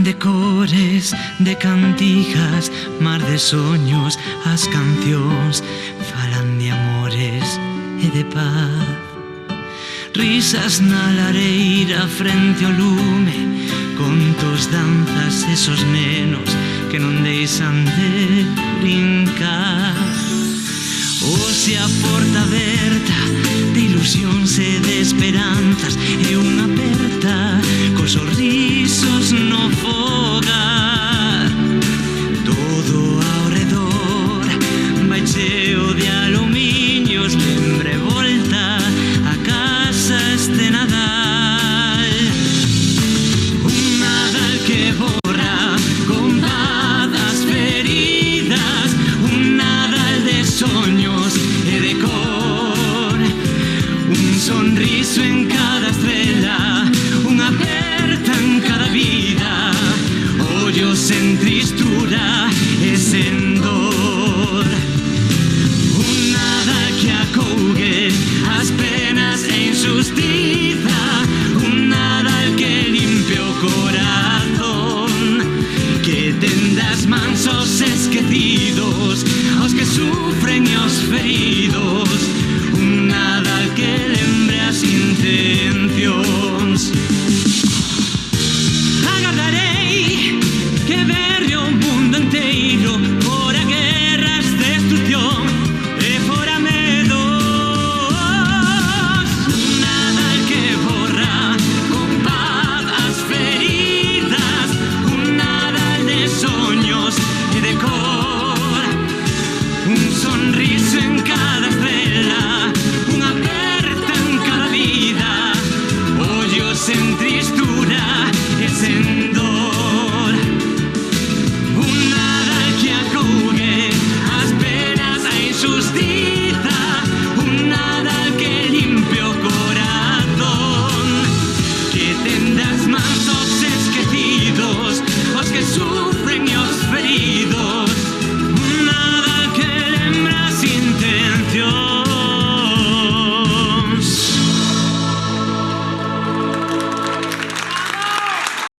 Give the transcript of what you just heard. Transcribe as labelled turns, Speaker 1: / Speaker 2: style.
Speaker 1: de cores, de cantigas, mar de soños, as cancións falan de amores e de paz. Risas na lareira frente ao lume, contos, danzas, esos nenos que non deixan de brincar. Hoxe a porta aberta de ilusións e de esperanzas e unha aperta cos sorrisos no fogar. Todo ao redor vai cheo de alumiños, lembre volta a casa este Nadal. Un Nadal que borra con badas feridas, un Nadal de soños e de cor, un sonriso en cada estrela, unha aperta en cada vida, ollos en tristura e sen dor. Un Nadal que acougue as penas e injustiza, un Nadal que limpe o corazón, que ten das mans aos esquecidos, aos que sufren e aos feridos.